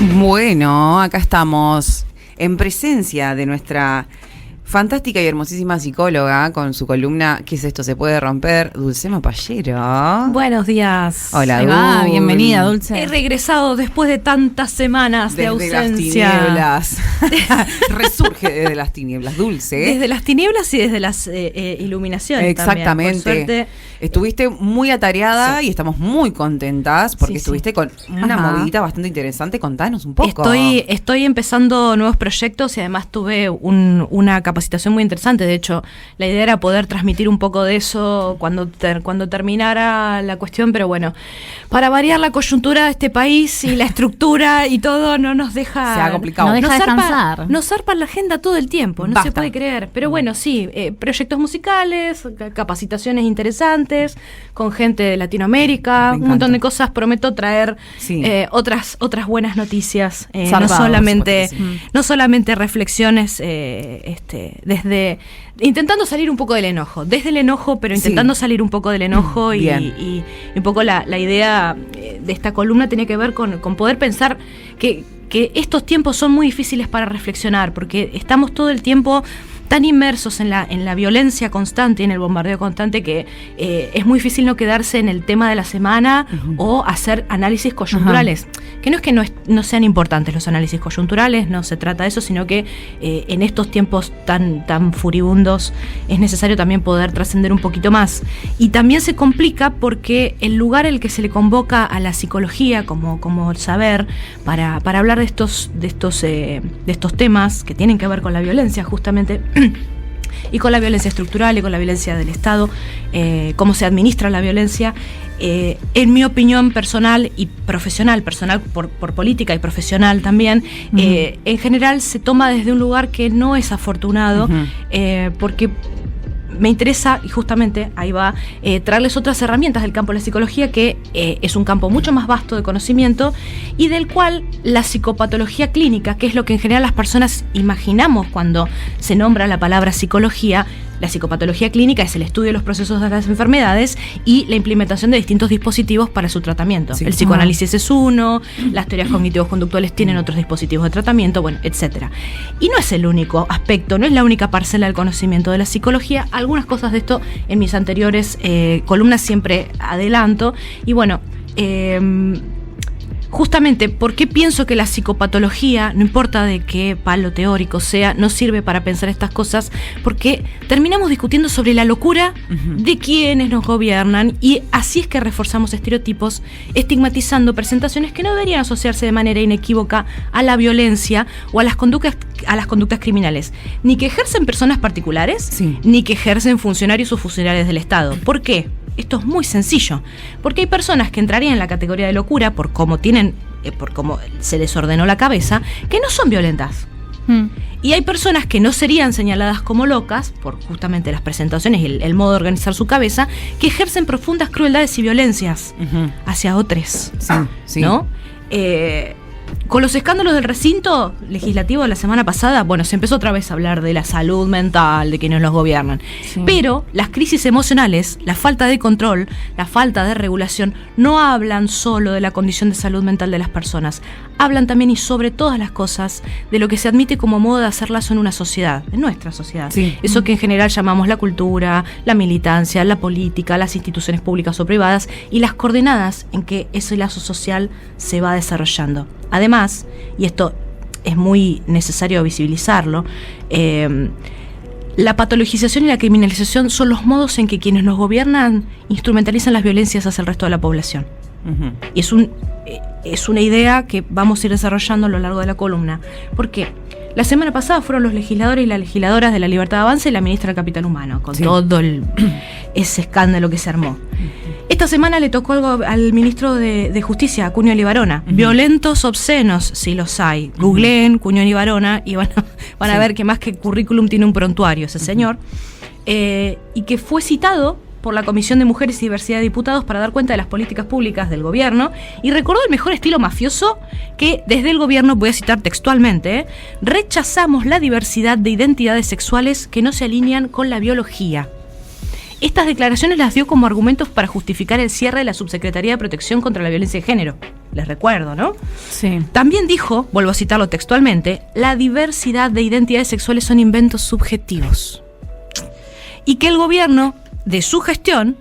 Bueno, acá estamos en presencia de nuestra fantástica y hermosísima psicóloga con su columna ¿Qué es esto? ¿Se puede romper? Dulcema Pallero. Buenos días. Hola, Ahí va, bienvenida, Dulce. He regresado después de tantas semanas de ausencia. Desde las tinieblas. Resurge desde las tinieblas, Dulce. Desde las tinieblas y desde las iluminaciones. Exactamente. También, por suerte. Estuviste muy atareada y estamos muy contentas porque estuviste con una movidita bastante interesante. Contanos un poco. Estoy empezando nuevos proyectos y además tuve una capacitación muy interesante. De hecho, la idea era poder transmitir un poco de eso cuando terminara la cuestión, pero bueno, para variar la coyuntura de este país y la estructura y todo no nos deja... Se ha complicado. No deja descansar. Nos zarpa la agenda todo el tiempo, no se puede creer. Pero bueno, sí, proyectos musicales, capacitaciones interesantes, con gente de Latinoamérica, un montón de cosas. Prometo traer otras buenas noticias, no solamente reflexiones, desde intentando salir un poco del enojo, desde el enojo, pero intentando salir un poco del enojo y un poco la idea de esta columna tiene que ver con poder pensar que estos tiempos son muy difíciles para reflexionar, porque estamos todo el tiempo tan inmersos en la violencia constante y en el bombardeo constante que es muy difícil no quedarse en el tema de la semana o hacer análisis coyunturales. Que no es que no sean importantes los análisis coyunturales, no se trata de eso, sino que en estos tiempos tan furibundos es necesario también poder trascender un poquito más. Y también se complica porque el lugar al que se le convoca a la psicología como el saber para hablar de estos temas que tienen que ver con la violencia justamente y con la violencia estructural y con la violencia del Estado, cómo se administra la violencia, en mi opinión personal y personal por política y profesional también, en general se toma desde un lugar que no es afortunado, porque me interesa, y justamente ahí va, traerles otras herramientas del campo de la psicología, que es un campo mucho más vasto de conocimiento y del cual la psicopatología clínica, que es lo que en general las personas imaginamos cuando se nombra la palabra psicología. La psicopatología clínica es el estudio de los procesos de las enfermedades y la implementación de distintos dispositivos para su tratamiento. El psicoanálisis es uno, las teorías cognitivos-conductuales tienen otros dispositivos de tratamiento, bueno, etcétera. Y no es el único aspecto, no es la única parcela del conocimiento de la psicología. Algunas cosas de esto en mis anteriores columnas siempre adelanto. Y bueno, justamente, ¿por qué pienso que la psicopatología, no importa de qué palo teórico sea, no sirve para pensar estas cosas? Porque terminamos discutiendo sobre la locura de quienes nos gobiernan y así es que reforzamos estereotipos, estigmatizando presentaciones que no deberían asociarse de manera inequívoca a la violencia o a las conductas criminales, ni que ejercen personas particulares, ni que ejercen funcionarios o funcionarios del Estado. ¿Por qué? Esto es muy sencillo, porque hay personas que entrarían en la categoría de locura por cómo se les ordenó la cabeza, que no son violentas. Y hay personas que no serían señaladas como locas por justamente las presentaciones y el modo de organizar su cabeza, que ejercen profundas crueldades y violencias hacia otros, ¿no? Con los escándalos del recinto legislativo de la semana pasada, bueno, se empezó otra vez a hablar de la salud mental de quienes los gobiernan. Pero las crisis emocionales, la falta de control, la falta de regulación, no hablan solo de la condición de salud mental de las personas. Hablan también y sobre todas las cosas de lo que se admite como modo de hacer lazo en una sociedad, en nuestra sociedad. Eso que en general llamamos la cultura, la militancia, la política, las instituciones públicas o privadas y las coordenadas en que ese lazo social se va desarrollando. Además, y esto es muy necesario visibilizarlo, la patologización y la criminalización son los modos en que quienes nos gobiernan instrumentalizan las violencias hacia el resto de la población. Y es una idea que vamos a ir desarrollando a lo largo de la columna. ¿Por qué? La semana pasada fueron los legisladores y las legisladoras de la Libertad de Avance y la ministra del Capital Humano, con todo ese escándalo que se armó. Esta semana le tocó algo al ministro de Justicia, Cuñón Ibarona. Violentos obscenos, si los hay. Googleen Cuñón Ibarona y van a ver que más que currículum tiene un prontuario ese señor. Y que fue citado por la Comisión de Mujeres y Diversidad de Diputados para dar cuenta de las políticas públicas del gobierno y recordó el mejor estilo mafioso que desde el gobierno, voy a citar textualmente, rechazamos la diversidad de identidades sexuales que no se alinean con la biología. Estas declaraciones las dio como argumentos para justificar el cierre de la Subsecretaría de Protección contra la Violencia de Género. Les recuerdo, ¿no? Sí. También dijo, vuelvo a citarlo textualmente, la diversidad de identidades sexuales son inventos subjetivos. Y que el gobierno, de su gestión,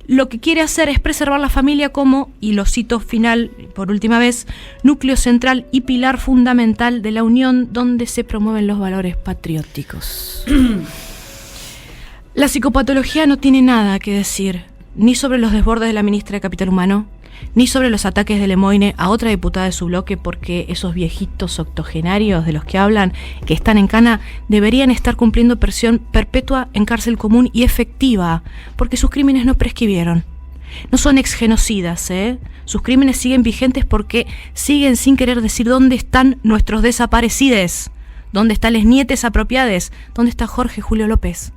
lo que quiere hacer es preservar la familia como, y lo cito final por última vez, núcleo central y pilar fundamental de la unión donde se promueven los valores patrióticos. La psicopatología no tiene nada que decir, ni sobre los desbordes de la ministra de Capital Humano, ni sobre los ataques de Lemoine a otra diputada de su bloque, porque esos viejitos octogenarios de los que hablan, que están en cana, deberían estar cumpliendo prisión perpetua en cárcel común y efectiva, porque sus crímenes no prescribieron. No son exgenocidas, ¿eh? Sus crímenes siguen vigentes porque siguen sin querer decir dónde están nuestros desaparecidos, dónde están les nietes apropiades, dónde está Jorge Julio López.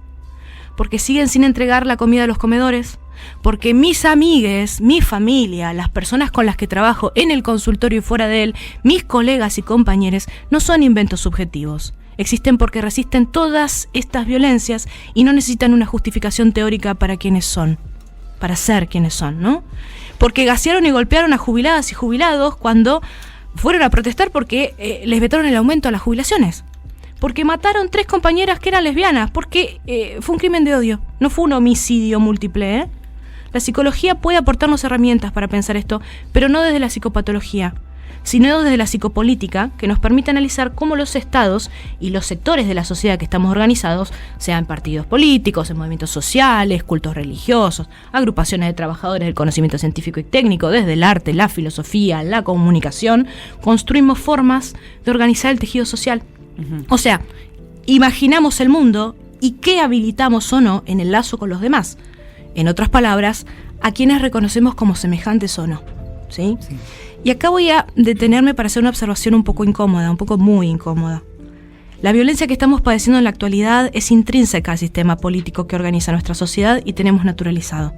Porque siguen sin entregar la comida a los comedores, porque mis amigues, mi familia, las personas con las que trabajo en el consultorio y fuera de él, mis colegas y compañeros, no son inventos subjetivos. Existen porque resisten todas estas violencias y no necesitan una justificación teórica para quienes son, para ser quienes son, ¿no? Porque gasearon y golpearon a jubiladas y jubilados cuando fueron a protestar porque les vetaron el aumento a las jubilaciones. Porque mataron 3 compañeras que eran lesbianas, porque fue un crimen de odio, no fue un homicidio múltiple, ¿eh? La psicología puede aportarnos herramientas para pensar esto, pero no desde la psicopatología, sino desde la psicopolítica, que nos permite analizar cómo los estados y los sectores de la sociedad que estamos organizados, sean partidos políticos, en movimientos sociales, cultos religiosos, agrupaciones de trabajadores del conocimiento científico y técnico, desde el arte, la filosofía, la comunicación, construimos formas de organizar el tejido social. O sea, imaginamos el mundo y qué habilitamos o no en el lazo con los demás. En otras palabras, a quienes reconocemos como semejantes o no. ¿Sí? Sí. Y acá voy a detenerme para hacer una observación un poco incómoda, un poco muy incómoda. La violencia que estamos padeciendo en la actualidad es intrínseca al sistema político que organiza nuestra sociedad y tenemos naturalizado.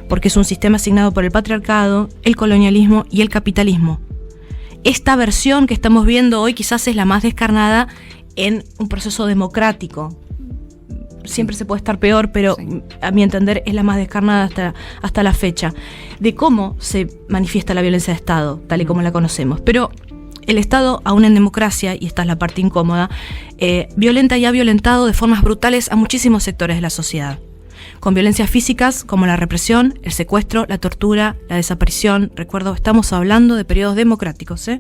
Porque es un sistema asignado por el patriarcado, el colonialismo y el capitalismo. Esta versión que estamos viendo hoy quizás es la más descarnada en un proceso democrático. Siempre se puede estar peor, pero a mi entender es la más descarnada hasta la fecha, de cómo se manifiesta la violencia de Estado, tal y como la conocemos. Pero el Estado, aún en democracia, y esta es la parte incómoda, violenta y ha violentado de formas brutales a muchísimos sectores de la sociedad. Con violencias físicas como la represión, el secuestro, la tortura, la desaparición. Recuerdo, estamos hablando de periodos democráticos, ¿eh?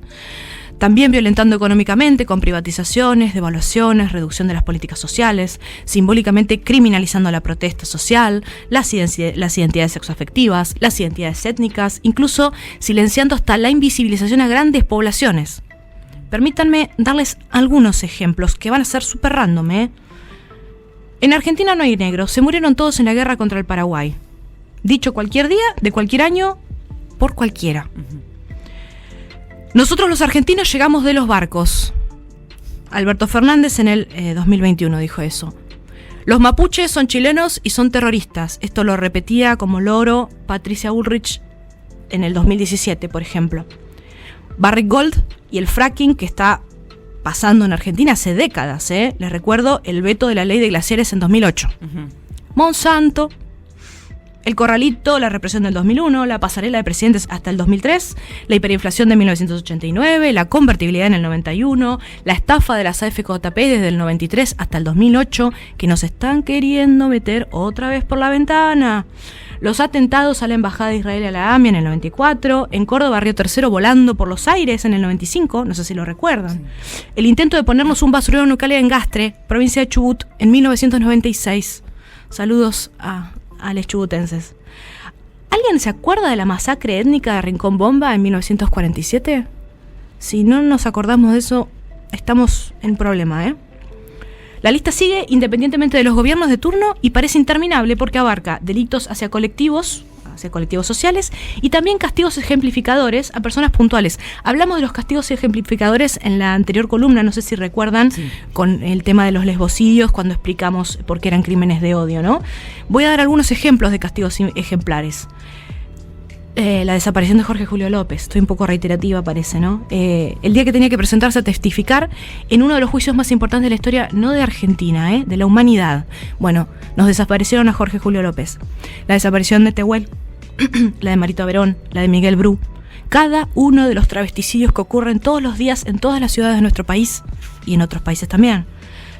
También violentando económicamente con privatizaciones, devaluaciones, reducción de las políticas sociales, simbólicamente criminalizando la protesta social, las identidades sexoafectivas, las identidades étnicas, incluso silenciando hasta la invisibilización a grandes poblaciones. Permítanme darles algunos ejemplos que van a ser súper random, ¿eh? En Argentina no hay negros, se murieron todos en la guerra contra el Paraguay. Dicho cualquier día, de cualquier año, por cualquiera. Nosotros los argentinos llegamos de los barcos. Alberto Fernández en el 2021 dijo eso. Los mapuches son chilenos y son terroristas. Esto lo repetía como loro Patricia Bullrich en el 2017, por ejemplo. Barrick Gold y el fracking que está pasando en Argentina hace décadas, ¿eh? Les recuerdo el veto de la ley de glaciares en 2008. Monsanto, el corralito, la represión del 2001, la pasarela de presidentes hasta el 2003, la hiperinflación de 1989, la convertibilidad en el 91, la estafa de las AFJP desde el 93 hasta el 2008, que nos están queriendo meter otra vez por la ventana. Los atentados a la embajada de Israel y a la AMIA en el 94, en Córdoba Río Tercero volando por los aires en el 95, no sé si lo recuerdan. Sí. El intento de ponernos un basurero nuclear en Gastre, provincia de Chubut, en 1996. Saludos a los chubutenses. ¿Alguien se acuerda de la masacre étnica de Rincón Bomba en 1947? Si no nos acordamos de eso, estamos en problema, ¿eh? La lista sigue independientemente de los gobiernos de turno y parece interminable porque abarca delitos hacia colectivos sociales y también castigos ejemplificadores a personas puntuales. Hablamos de los castigos ejemplificadores en la anterior columna, no sé si recuerdan, sí, con el tema de los lesbocidios cuando explicamos por qué eran crímenes de odio, ¿no? Voy a dar algunos ejemplos de castigos ejemplares. la desaparición de Jorge Julio López. Estoy un poco reiterativa, parece, ¿no? El día que tenía que presentarse a testificar en uno de los juicios más importantes de la historia, no de Argentina, de la humanidad. Bueno, nos desaparecieron a Jorge Julio López. La desaparición de Tehuel, la de Marito Verón, la de Miguel Bru. Cada uno de los travesticidios que ocurren todos los días en todas las ciudades de nuestro país y en otros países también.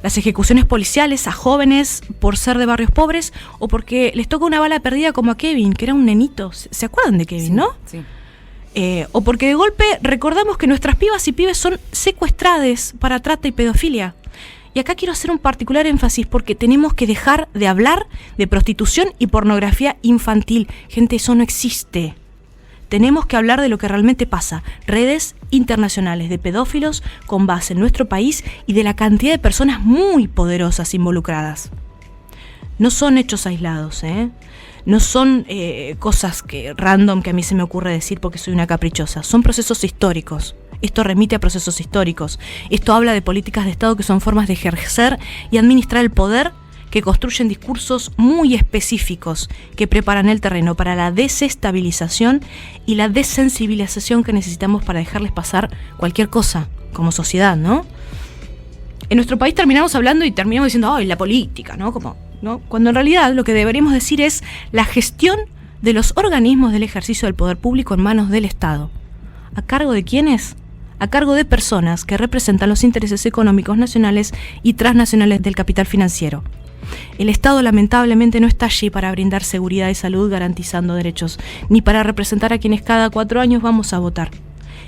Las ejecuciones policiales a jóvenes por ser de barrios pobres o porque les toca una bala perdida como a Kevin, que era un nenito. ¿Se acuerdan de Kevin, no? Sí. O porque de golpe recordamos que nuestras pibas y pibes son secuestradas para trata y pedofilia. Y acá quiero hacer un particular énfasis porque tenemos que dejar de hablar de prostitución y pornografía infantil. Gente, eso no existe. Tenemos que hablar de lo que realmente pasa. Redes internacionales de pedófilos con base en nuestro país y de la cantidad de personas muy poderosas involucradas. No son hechos aislados, No son cosas random que a mí se me ocurre decir porque soy una caprichosa. Son procesos históricos. Esto remite a procesos históricos. Esto habla de políticas de Estado que son formas de ejercer y administrar el poder que construyen discursos muy específicos que preparan el terreno para la desestabilización y la desensibilización que necesitamos para dejarles pasar cualquier cosa como sociedad, ¿no? En nuestro país terminamos hablando y terminamos diciendo, ¡ay, la política!, ¿no? ¿no? Cuando en realidad lo que deberíamos decir es la gestión de los organismos del ejercicio del poder público en manos del Estado. ¿A cargo de quiénes? A cargo de personas que representan los intereses económicos nacionales y transnacionales del capital financiero. El Estado lamentablemente no está allí para brindar seguridad y salud garantizando derechos, ni para representar a quienes cada 4 años vamos a votar.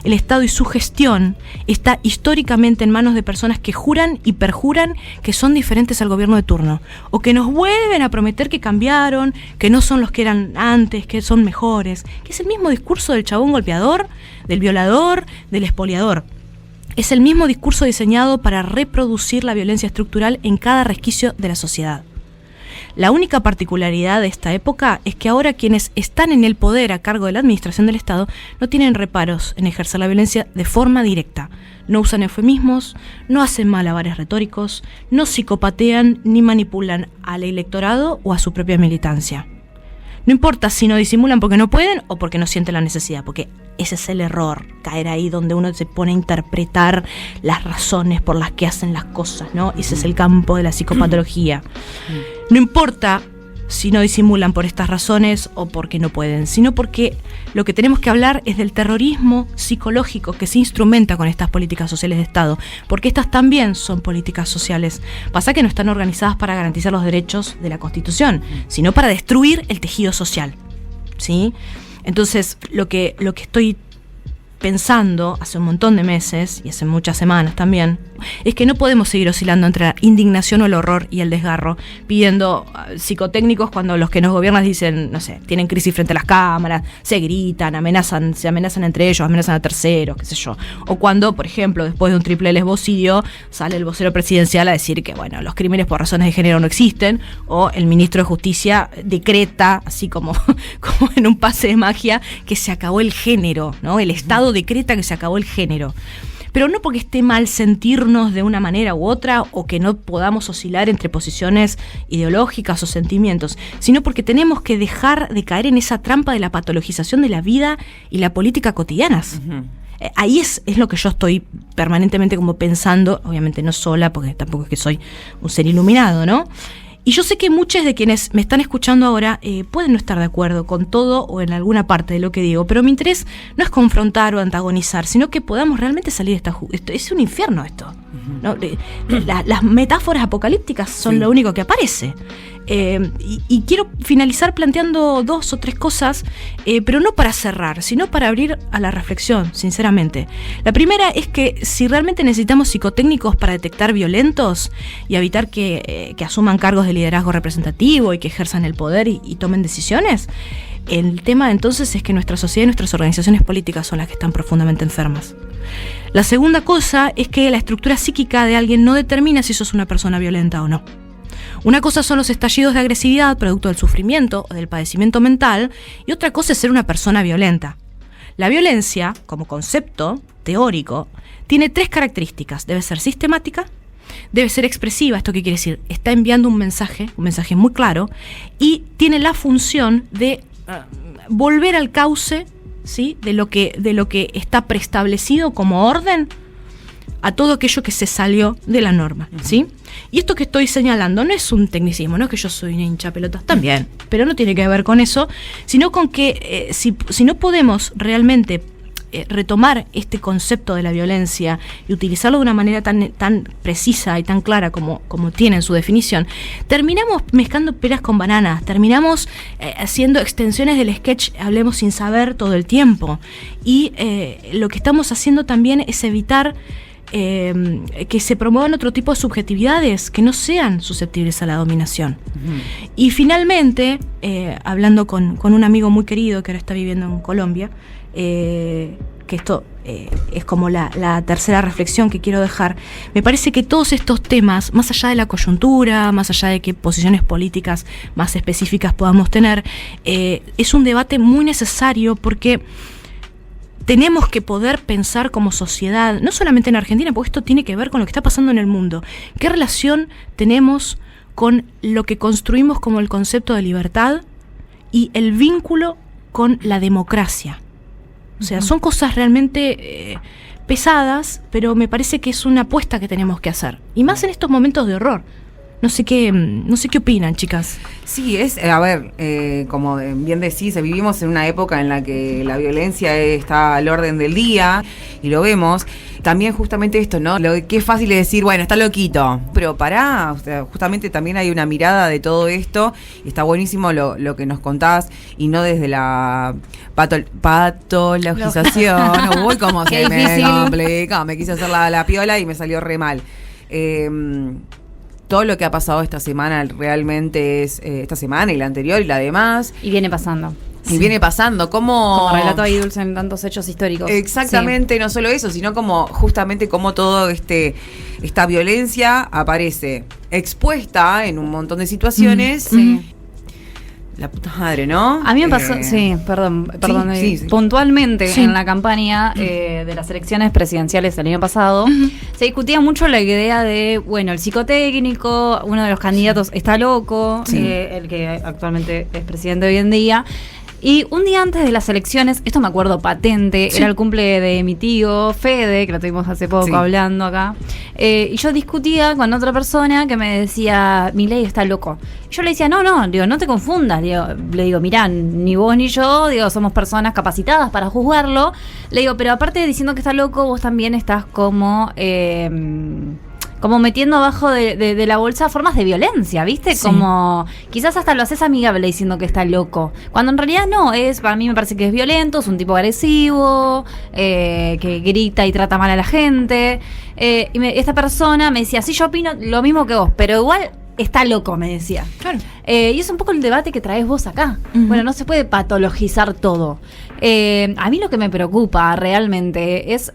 El Estado y su gestión está históricamente en manos de personas que juran y perjuran que son diferentes al gobierno de turno, o que nos vuelven a prometer que cambiaron, que no son los que eran antes, que son mejores, que es el mismo discurso del chabón golpeador, del violador, del expoliador. Es el mismo discurso diseñado para reproducir la violencia estructural en cada resquicio de la sociedad. La única particularidad de esta época es que ahora quienes están en el poder a cargo de la administración del Estado no tienen reparos en ejercer la violencia de forma directa. No usan eufemismos, no hacen malabares retóricos, no psicopatean ni manipulan al electorado o a su propia militancia. No importa si no disimulan porque no pueden o porque no sienten la necesidad, porque ese es el error, caer ahí donde uno se pone a interpretar las razones por las que hacen las cosas, ¿no? Ese es el campo de la psicopatología. No importa si no disimulan por estas razones o porque no pueden, sino porque lo que tenemos que hablar es del terrorismo psicológico que se instrumenta con estas políticas sociales de Estado, porque estas también son políticas sociales. Pasa que no están organizadas para garantizar los derechos de la Constitución, sino para destruir el tejido social, ¿sí? Entonces, lo que estoy pensando hace un montón de meses y hace muchas semanas también, es que no podemos seguir oscilando entre la indignación o el horror y el desgarro, pidiendo psicotécnicos cuando los que nos gobiernan dicen, no sé, tienen crisis frente a las cámaras, se gritan, se amenazan entre ellos, amenazan a terceros, qué sé yo. O cuando, por ejemplo, después de un triple lesbocidio, sale el vocero presidencial a decir que, bueno, los crímenes por razones de género no existen, o el ministro de Justicia decreta, así como en un pase de magia, que se acabó el género, ¿no? El Estado decreta que se acabó el género. Pero no porque esté mal sentirnos de una manera u otra o que no podamos oscilar entre posiciones ideológicas o sentimientos, sino porque tenemos que dejar de caer en esa trampa de la patologización de la vida y la política cotidianas. Uh-huh. Ahí es lo que yo estoy permanentemente como pensando, obviamente no sola, porque tampoco es que soy un ser iluminado, ¿no? Y yo sé que muchos de quienes me están escuchando ahora pueden no estar de acuerdo con todo o en alguna parte de lo que digo, pero mi interés no es confrontar o antagonizar, sino que podamos realmente salir de esto. Es un infierno esto, ¿no? Las metáforas apocalípticas son lo único que aparece. Y quiero finalizar planteando 2 o 3 cosas, pero no para cerrar, sino para abrir a la reflexión, sinceramente. La primera es que si realmente necesitamos psicotécnicos para detectar violentos y evitar que asuman cargos de liderazgo representativo y que ejerzan el poder y tomen decisiones, el tema entonces es que nuestra sociedad y nuestras organizaciones políticas son las que están profundamente enfermas. La segunda cosa es que la estructura psíquica de alguien no determina si sos una persona violenta o no. Una cosa son los estallidos de agresividad producto del sufrimiento o del padecimiento mental, y otra cosa es ser una persona violenta. La violencia, como concepto teórico, tiene 3 características. Debe ser sistemática, debe ser expresiva, ¿esto qué quiere decir? Está enviando un mensaje muy claro, y tiene la función de volver al cauce, ¿sí?, de lo que está preestablecido como orden a todo aquello que se salió de la norma, ¿sí? Y esto que estoy señalando no es un tecnicismo, no es que yo soy una hincha pelotas, también, pero no tiene que ver con eso, sino con que si no podemos realmente retomar este concepto de la violencia y utilizarlo de una manera tan precisa y tan clara como tiene en su definición, terminamos mezclando peras con bananas, terminamos haciendo extensiones del sketch Hablemos sin saber todo el tiempo, y lo que estamos haciendo también es evitar que se promuevan otro tipo de subjetividades que no sean susceptibles a la dominación. Y finalmente, hablando con un amigo muy querido que ahora está viviendo en Colombia, que esto es como la tercera reflexión que quiero dejar, me parece que todos estos temas, más allá de la coyuntura, más allá de qué posiciones políticas más específicas podamos tener, es un debate muy necesario, porque tenemos que poder pensar como sociedad, no solamente en Argentina, porque esto tiene que ver con lo que está pasando en el mundo. ¿Qué relación tenemos con lo que construimos como el concepto de libertad y el vínculo con la democracia? O sea, son cosas realmente pesadas, pero me parece que es una apuesta que tenemos que hacer. Y más en estos momentos de horror. No sé qué opinan, chicas. Sí, como bien decís, vivimos en una época en la que la violencia está al orden del día, y lo vemos. También justamente esto, ¿no? Lo que es fácil de decir, bueno, está loquito, pero pará, o sea, justamente también hay una mirada de todo esto, y está buenísimo lo que nos contás, y no desde la patologización. Uy, cómo se me complica, me quise hacer la piola y me salió re mal. Todo lo que ha pasado esta semana realmente es esta semana y la anterior y la demás. Y viene pasando. Y viene pasando, como relató ahí Dulce en tantos hechos históricos. Exactamente, sí. No solo eso, sino como justamente como todo esta violencia aparece expuesta en un montón de situaciones. Sí. La puta madre, ¿no? A mí me pasó, perdón, sí. Puntualmente en la campaña de las elecciones presidenciales del año pasado, se discutía mucho la idea de, bueno, el psicotécnico, uno de los candidatos está loco, el que actualmente es presidente hoy en día. Y un día antes de las elecciones, esto me acuerdo patente, era el cumple de mi tío Fede, que lo tuvimos hace poco hablando acá, y yo discutía con otra persona que me decía, Milei está loco. Yo le decía, no te confundas, le digo, mirá, ni vos ni yo, somos personas capacitadas para juzgarlo, le digo, pero aparte de diciendo que está loco, vos también estás como metiendo abajo de la bolsa formas de violencia, ¿viste? Sí. Como quizás hasta lo haces amigable diciendo que está loco, cuando en realidad no, para mí me parece que es violento, es un tipo agresivo, que grita y trata mal a la gente, y esta persona me decía, sí, yo opino lo mismo que vos, pero igual está loco, me decía. Claro. Y es un poco el debate que traes vos acá. Bueno, no se puede patologizar todo. A mí lo que me preocupa realmente es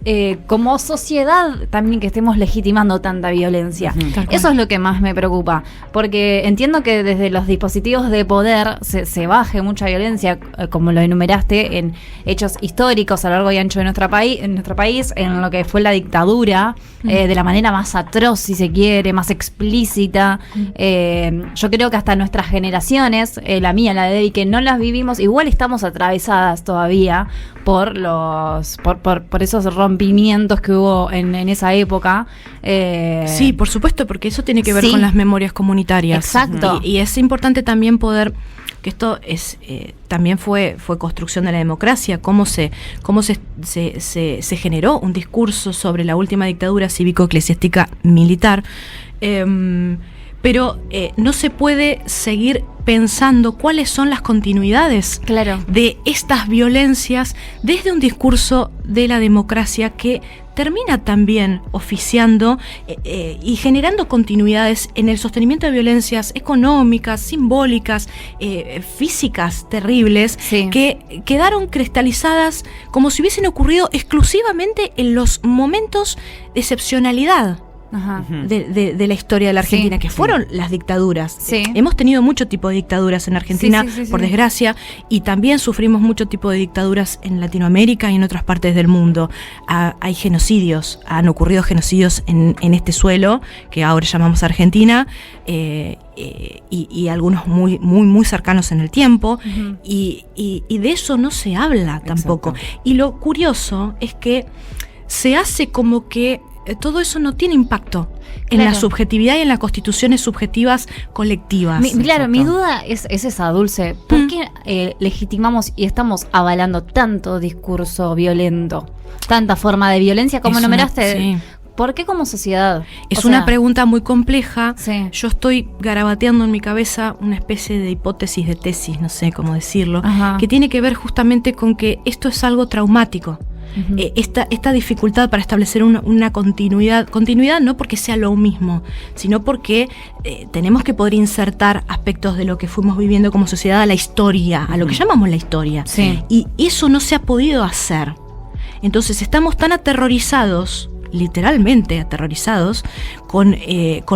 como sociedad también que estemos legitimando tanta violencia. Eso es lo que más me preocupa, porque entiendo que desde los dispositivos de poder se baje mucha violencia, como lo enumeraste, en hechos históricos a lo largo y ancho de nuestro país, en lo que fue la dictadura, de la manera más atroz, si se quiere, más explícita. Yo creo que hasta nuestras generaciones, la mía, la de Debbie, que no las vivimos, igual estamos atravesadas todavía por esos rompimientos que hubo en esa época. Sí, por supuesto, porque eso tiene que ver con las memorias comunitarias. Exacto. Y es importante también poder, que esto es también fue construcción de la democracia, cómo se generó un discurso sobre la última dictadura cívico-eclesiástica militar. Pero no se puede seguir pensando cuáles son las continuidades de estas violencias desde un discurso de la democracia que termina también oficiando y generando continuidades en el sostenimiento de violencias económicas, simbólicas, físicas terribles, que quedaron cristalizadas como si hubiesen ocurrido exclusivamente en los momentos de excepcionalidad de la historia de la Argentina, que fueron las dictaduras. Sí. Hemos tenido mucho tipo de dictaduras en Argentina, por desgracia, y también sufrimos mucho tipo de dictaduras en Latinoamérica y en otras partes del mundo. Hay genocidios, han ocurrido genocidios en este suelo, que ahora llamamos Argentina, y algunos muy, muy, muy cercanos en el tiempo, y de eso no se habla tampoco. Exacto. Y lo curioso es que se hace como que todo eso no tiene impacto en la subjetividad y en las constituciones subjetivas colectivas. Claro, mi duda es esa, Dulce. ¿Por qué legitimamos y estamos avalando tanto discurso violento? Tanta forma de violencia como numeraste. Sí. ¿Por qué como sociedad? Es una pregunta muy compleja. Sí. Yo estoy garabateando en mi cabeza una especie de hipótesis de tesis, no sé cómo decirlo, que tiene que ver justamente con que esto es algo traumático. Esta dificultad para establecer una continuidad no porque sea lo mismo, sino porque tenemos que poder insertar aspectos de lo que fuimos viviendo como sociedad a la historia, a lo que llamamos la historia. Sí. Y eso no se ha podido hacer. Entonces estamos tan aterrorizados, literalmente aterrorizados, con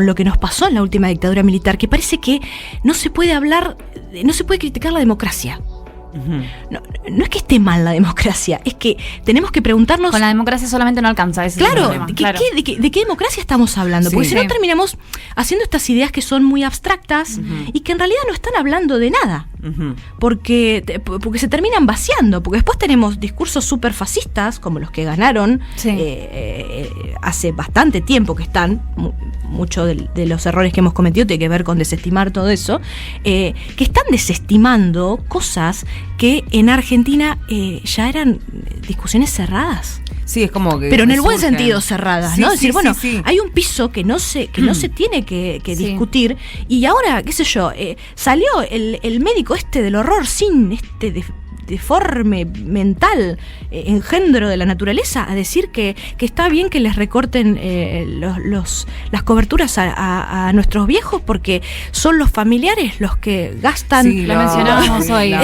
lo que nos pasó en la última dictadura militar, que parece que no se puede hablar, no se puede criticar la democracia. No es que esté mal la democracia, es que tenemos que preguntarnos. Con la democracia solamente no alcanza. Claro, ¿de qué democracia estamos hablando? Porque si no terminamos haciendo estas ideas que son muy abstractas y que en realidad no están hablando de nada. Porque se terminan vaciando, porque después tenemos discursos súper fascistas, como los que ganaron hace bastante tiempo, que están, muchos de los errores que hemos cometido tiene que ver con desestimar todo eso, que están desestimando cosas que en Argentina ya eran discusiones cerradas. Sí, es como que... Pero en el buen sentido cerradas, ¿no? Es decir, hay un piso que no se tiene que discutir, y ahora, qué sé yo, salió el médico del horror sin deforme mental, engendro de la naturaleza, a decir que está bien que les recorten las coberturas a nuestros viejos porque son los familiares los que gastan, lo mencionábamos hoy,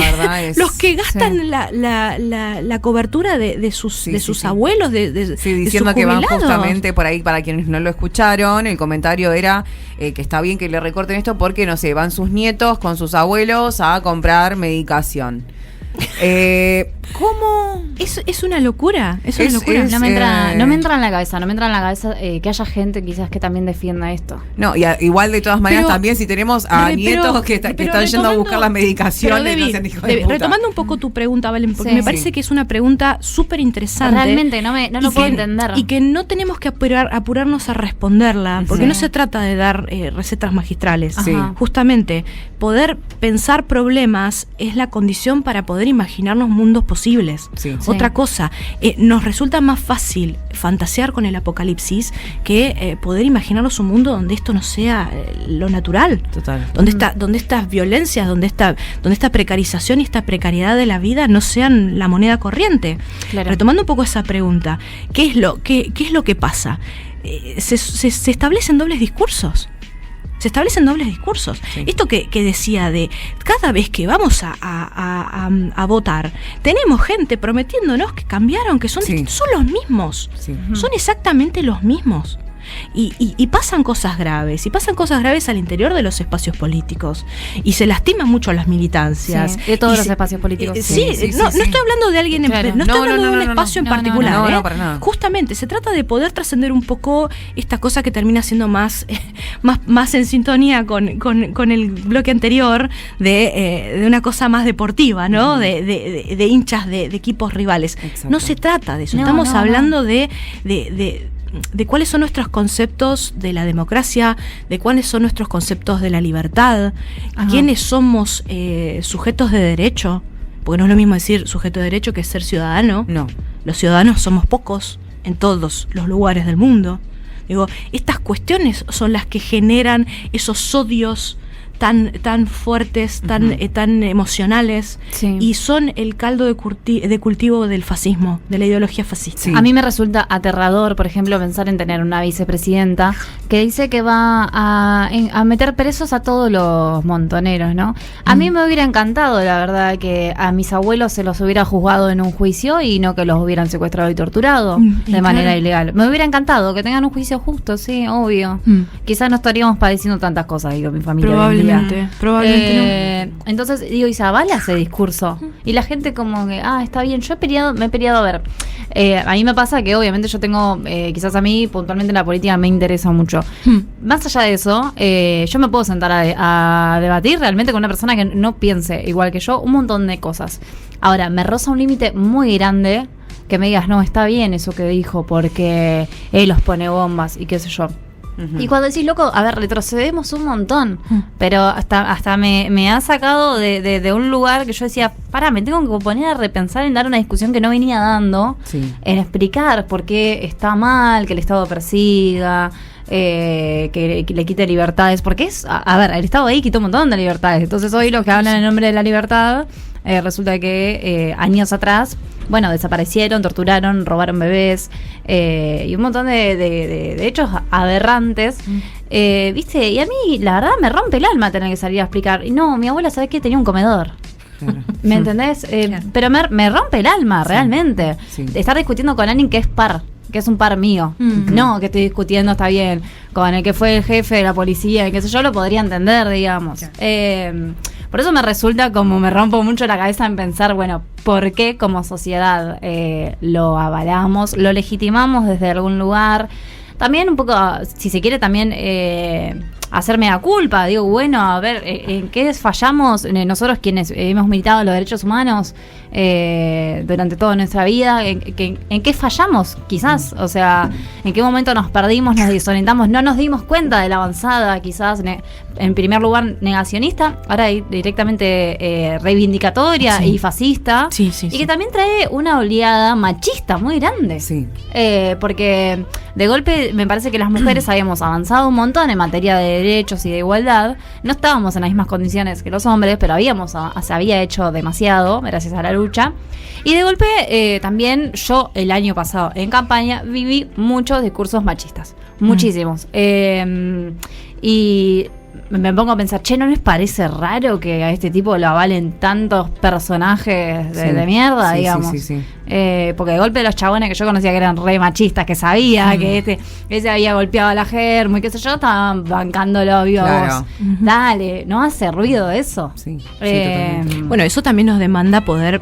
los que gastan la cobertura de sus abuelos, diciendo que van justamente por ahí. Para quienes no lo escucharon, el comentario era que está bien que le recorten esto porque, no sé, van sus nietos con sus abuelos a comprar medicación. ¿Cómo? Es una locura. No me entra en la cabeza que haya gente quizás que también defienda esto. No, y igual de todas maneras también si tenemos a nietos que están yendo a buscar las medicaciones, no sean hijos de puta. Retomando un poco tu pregunta, Valen, porque me parece que es una pregunta súper interesante. Realmente no lo puedo entender. Y que no tenemos que apurarnos a responderla, porque no se trata de dar recetas magistrales. Justamente, poder pensar problemas es la condición para poder imaginarnos mundos posibles. Otra cosa, nos resulta más fácil fantasear con el apocalipsis que poder imaginarnos un mundo donde esto no sea lo natural. Total. Donde estas violencias, donde esta precarización y esta precariedad de la vida no sean la moneda corriente. Claro. Retomando un poco esa pregunta, ¿qué es lo que pasa? Se establecen dobles discursos. Esto que decía de cada vez que vamos a votar, tenemos gente prometiéndonos que cambiaron, que son los mismos. Son exactamente los mismos. Y pasan cosas graves, al interior de los espacios políticos, y se lastiman mucho las militancias. De todos los espacios políticos. No estoy hablando de alguien, no estoy hablando de un espacio en particular. No, para nada. Justamente, se trata de poder trascender un poco esta cosa que termina siendo más en sintonía con el bloque anterior de una cosa más deportiva, ¿no? De hinchas de equipos rivales. Exacto. No se trata de eso, estamos hablando de cuáles son nuestros conceptos de la democracia, de cuáles son nuestros conceptos de la libertad, quiénes somos sujetos de derecho, porque no es lo mismo decir sujeto de derecho que ser ciudadano. No. Los ciudadanos somos pocos en todos los lugares del mundo. Digo, estas cuestiones son las que generan esos odios tan fuertes, tan emocionales, y son el caldo de cultivo del fascismo, de la ideología fascista. Sí. A mí me resulta aterrador, por ejemplo, pensar en tener una vicepresidenta que dice que va a meter presos a todos los montoneros, ¿no? A mí me hubiera encantado, la verdad, que a mis abuelos se los hubiera juzgado en un juicio y no que los hubieran secuestrado y torturado de manera ilegal. Me hubiera encantado que tengan un juicio justo, sí, obvio. Quizás no estaríamos padeciendo tantas cosas, digo, mi familia. Probablemente no. Entonces, digo, y se avala ese discurso. Y la gente como que, está bien, me he peleado a ver. A mí me pasa que obviamente yo tengo, quizás a mí puntualmente la política me interesa mucho. Más allá de eso, yo me puedo sentar a debatir realmente con una persona que no piense igual que yo un montón de cosas. Ahora, me roza un límite muy grande que me digas, no, está bien eso que dijo porque él los pone bombas y qué sé yo. Y cuando decís, loco, a ver, retrocedemos un montón, pero hasta me ha sacado de un lugar que yo decía, me tengo que poner a repensar en dar una discusión que no venía dando, en explicar por qué está mal que el Estado persiga, que le quite libertades, porque el Estado ahí quitó un montón de libertades. Entonces hoy los que hablan en nombre de la libertad, resulta que años atrás, desaparecieron, torturaron, robaron bebés, y un montón de hechos aberrantes, ¿viste? Y a mí, la verdad, me rompe el alma tener que salir a explicar. Y no, mi abuela, ¿sabes qué? Tenía un comedor. Claro. ¿Me entendés? Claro. Pero me rompe el alma, realmente. Estar discutiendo con alguien que es un par mío. No, que estoy discutiendo, está bien, con el que fue el jefe de la policía, y qué sé yo, lo podría entender, digamos. Claro. Por eso me resulta como me rompo mucho la cabeza en pensar, ¿por qué como sociedad lo avalamos, lo legitimamos desde algún lugar? También un poco, si se quiere, también hacerme la culpa. Digo, a ver, ¿en qué fallamos nosotros quienes hemos militado los derechos humanos durante toda nuestra vida? ¿En qué fallamos, quizás? O sea, ¿en qué momento nos perdimos, nos desorientamos? No nos dimos cuenta de la avanzada, quizás, en primer lugar, negacionista, ahora directamente reivindicatoria y fascista, y que también trae una oleada machista muy grande. Porque de golpe me parece que las mujeres habíamos avanzado un montón en materia de derechos y de igualdad. No estábamos en las mismas condiciones que los hombres, pero se había hecho demasiado gracias a la lucha. Y de golpe también yo el año pasado en campaña viví muchos discursos machistas, muchísimos. Y me pongo a pensar, ¿no les parece raro que a este tipo lo avalen tantos personajes de mierda, digamos? Porque de golpe los chabones que yo conocía que eran re machistas, que sabía que ese había golpeado a la Germo y qué sé yo, estaban bancándolo vivo a vos. Dale, ¿no hace ruido eso? Eso también nos demanda poder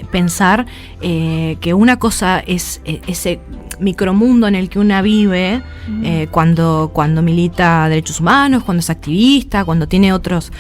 pensar que una cosa es ese micromundo en el que una vive cuando milita derechos humanos, cuando es activista, cuando tiene otras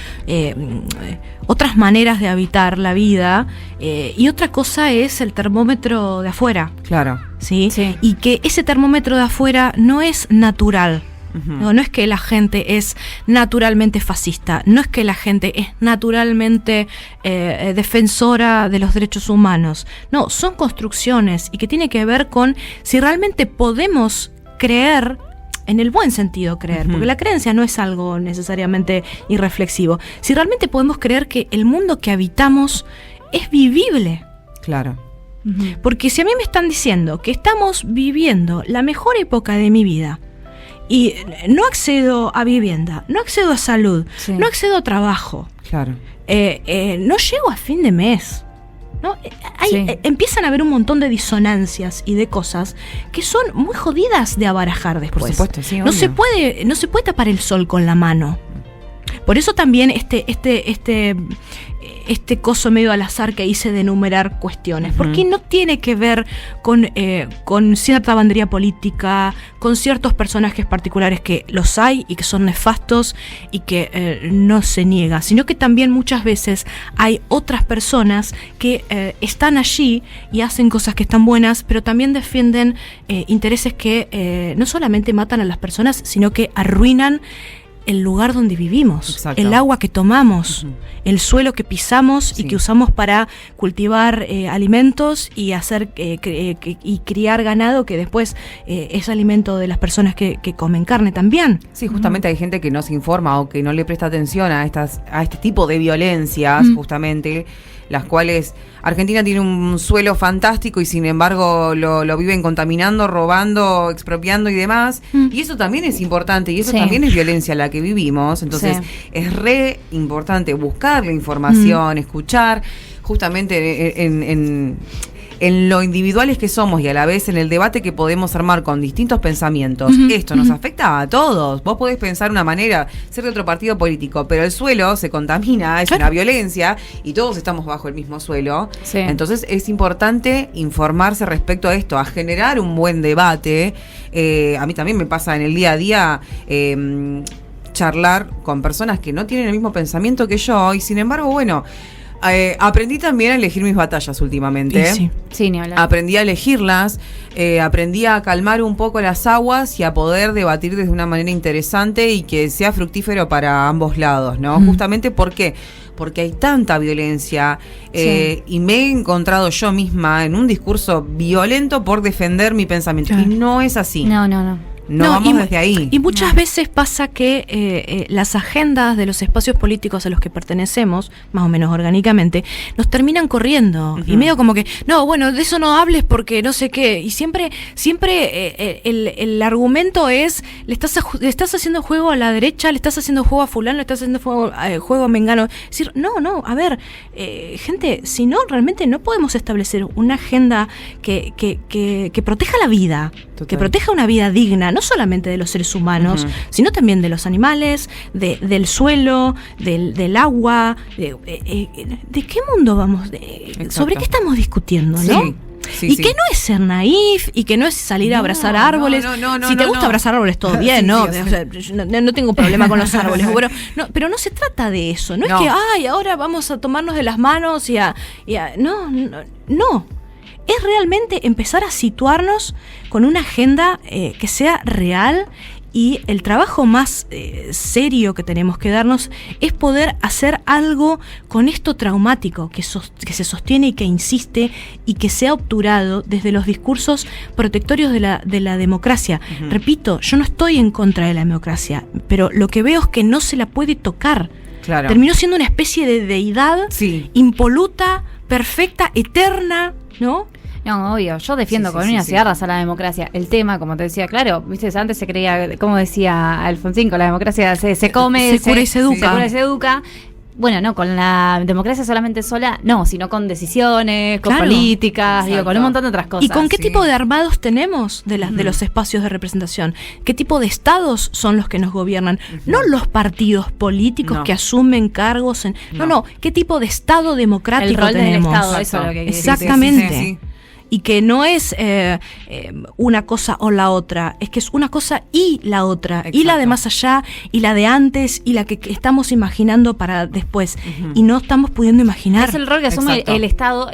maneras de habitar la vida, y otra cosa es el termómetro de afuera. Claro. ¿Sí? Y que ese termómetro de afuera no es natural. No es que la gente es naturalmente fascista, no es que la gente es naturalmente defensora de los derechos humanos. No, son construcciones y que tiene que ver con si realmente podemos creer, en el buen sentido creer, porque la creencia no es algo necesariamente irreflexivo. Si realmente podemos creer que el mundo que habitamos es vivible. Claro. Porque si a mí me están diciendo que estamos viviendo la mejor época de mi vida, y no accedo a vivienda, no accedo a salud, no accedo a trabajo, claro, no llego a fin de mes, ¿no? Empiezan a haber un montón de disonancias y de cosas que son muy jodidas de abarajar después. Por supuesto, sí, no se puede tapar el sol con la mano. Por eso también este coso medio al azar que hice de enumerar cuestiones, porque no tiene que ver con cierta bandería política, con ciertos personajes particulares que los hay y que son nefastos y que no se niega, sino que también muchas veces hay otras personas que están allí y hacen cosas que están buenas, pero también defienden intereses que no solamente matan a las personas, sino que arruinan el lugar donde vivimos, Exacto. el agua que tomamos, el suelo que pisamos y que usamos para cultivar alimentos y hacer y criar ganado que después es alimento de las personas que comen carne también. Sí, justamente hay gente que no se informa o que no le presta atención a este tipo de violencias, justamente, las cuales Argentina tiene un suelo fantástico y sin embargo lo viven contaminando, robando, expropiando y demás. Y eso también es importante y eso también es violencia la que vivimos. Entonces es re importante buscar la información, escuchar justamente en lo individuales que somos y a la vez en el debate que podemos armar con distintos pensamientos. Esto nos afecta a todos. Vos podés pensar una manera, ser de otro partido político, pero el suelo se contamina, es una violencia y todos estamos bajo el mismo suelo. Sí. Entonces es importante informarse respecto a esto, a generar un buen debate. A mí también me pasa en el día a día charlar con personas que no tienen el mismo pensamiento que yo y sin embargo, bueno, aprendí también a elegir mis batallas últimamente. Sí, ni hablar. Aprendí a elegirlas, aprendí a calmar un poco las aguas y a poder debatir desde una manera interesante y que sea fructífero para ambos lados, ¿no? Justamente porque hay tanta violencia y me he encontrado yo misma en un discurso violento por defender mi pensamiento. Y no es así. No. No vamos desde ahí. Y muchas veces pasa que las agendas de los espacios políticos a los que pertenecemos, más o menos orgánicamente, nos terminan corriendo. Y medio como que, no, bueno, de eso no hables porque no sé qué. Y siempre el argumento es, le estás haciendo juego a la derecha, le estás haciendo juego a fulano, le estás haciendo juego a mengano. Es decir, no, a ver, gente, si no, realmente no podemos establecer una agenda que proteja la vida. Total. Que proteja una vida digna, no solamente de los seres humanos, sino también de los animales, del suelo, del agua. ¿De qué mundo vamos? ¿Sobre qué estamos discutiendo, no? Sí, que no es ser naif y que no es salir a abrazar árboles. Si te gusta abrazar árboles, todo bien, ¿no? O sea, no tengo problema con los árboles. Pero no se trata de eso. No es que, ahora vamos a tomarnos de las manos y a no. Es realmente empezar a situarnos con una agenda que sea real y el trabajo más serio que tenemos que darnos es poder hacer algo con esto traumático que se sostiene y que insiste y que se ha obturado desde los discursos protectorios de la democracia. Repito, yo no estoy en contra de la democracia, pero lo que veo es que no se la puede tocar. Claro. Terminó siendo una especie de deidad impoluta, perfecta, eterna, ¿no? No, obvio, yo defiendo con uñas y garras a la democracia. El tema, como te decía, claro, viste, antes se creía, como decía Alfonsín, con la democracia se come, se cura y se educa. Se cura y se educa. Bueno, no, con la democracia solamente sola, no, sino con decisiones, con políticas, con un montón de otras cosas. ¿Y con qué tipo de armados tenemos de los espacios de representación? ¿Qué tipo de estados son los que nos gobiernan? No los partidos políticos que asumen cargos No, ¿qué tipo de estado democrático tenemos? El rol del estado, eso es lo que exactamente. Sí. Y que no es una cosa o la otra, es que es una cosa y la otra. Exacto. Y la de más allá, y la de antes, y la que estamos imaginando para después. Y no estamos pudiendo imaginar. Es el rol que asume el Estado,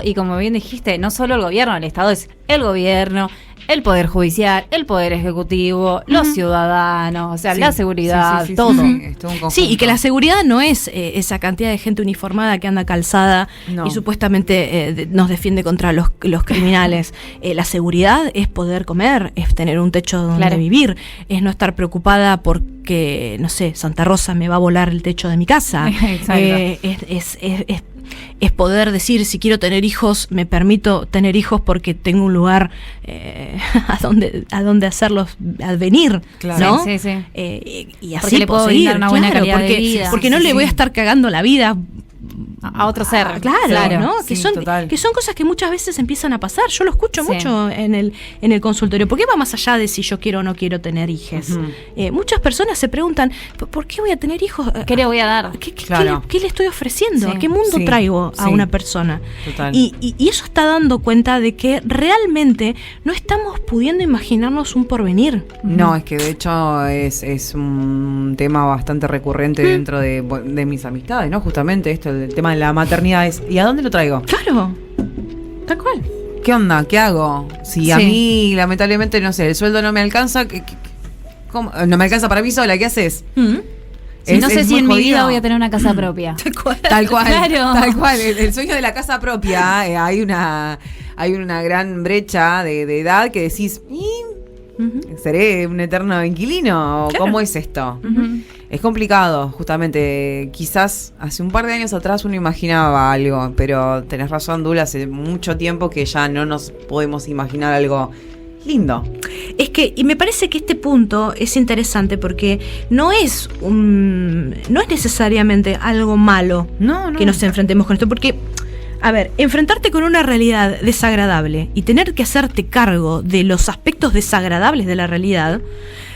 y como bien dijiste, no solo el gobierno, el Estado es el gobierno, el Poder Judicial, el Poder Ejecutivo, los ciudadanos, o sea, la seguridad, todo. Sí, y que la seguridad no es esa cantidad de gente uniformada que anda calzada y supuestamente nos defiende contra los criminales. La seguridad es poder comer, es tener un techo donde vivir, es no estar preocupada porque, no sé, Santa Rosa me va a volar el techo de mi casa. Es poder decir, si quiero tener hijos, me permito tener hijos porque tengo un lugar a donde hacerlos advenir, ¿no? Sí. Y así porque le puedo brindar una buena calidad de vida. Porque no le voy a estar cagando la vida a otro ser. Claro, ¿no? Que son cosas que muchas veces empiezan a pasar. Yo lo escucho mucho en el consultorio. ¿Por qué va más allá de si yo quiero o no quiero tener hijos? Muchas personas se preguntan, ¿por qué voy a tener hijos? ¿Qué le voy a dar? ¿Qué le estoy ofreciendo? ¿A qué mundo traigo a una persona? Total. Y eso está dando cuenta de que realmente no estamos pudiendo imaginarnos un porvenir. No, es que de hecho es un tema bastante recurrente dentro de mis amistades, ¿no? Justamente esto, el tema de la maternidad es, ¿y a dónde lo traigo? Claro, tal cual. ¿Qué onda? ¿Qué hago? Si a mí, lamentablemente, no sé, el sueldo no me alcanza, ¿Cómo? No me alcanza para mí sola, ¿qué haces? No sé si en mi vida voy a tener una casa propia. Tal cual. Claro. Tal cual. El sueño de la casa propia, hay una gran brecha de edad que decís, ¿seré un eterno inquilino? Claro. ¿Cómo es esto? Es complicado, justamente. Quizás hace un par de años atrás uno imaginaba algo, pero tenés razón, Dula, hace mucho tiempo que ya no nos podemos imaginar algo lindo. Es que, y me parece que este punto es interesante porque no es necesariamente algo malo que nos enfrentemos con esto, porque, a ver, enfrentarte con una realidad desagradable y tener que hacerte cargo de los aspectos desagradables de la realidad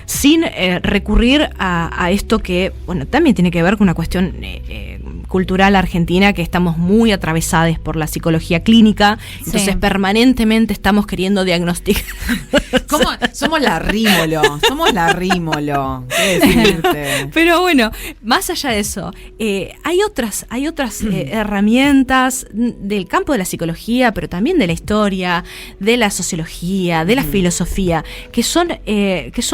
sin recurrir a esto que, bueno, también tiene que ver con una cuestión cultural argentina, que estamos muy atravesadas por la psicología clínica, entonces permanentemente estamos queriendo diagnosticar. ¿Cómo? Somos la rímolo, ¿qué decirte? Pero bueno, más allá de eso, hay otras herramientas del campo de la psicología, pero también de la historia, de la sociología, de la filosofía, que son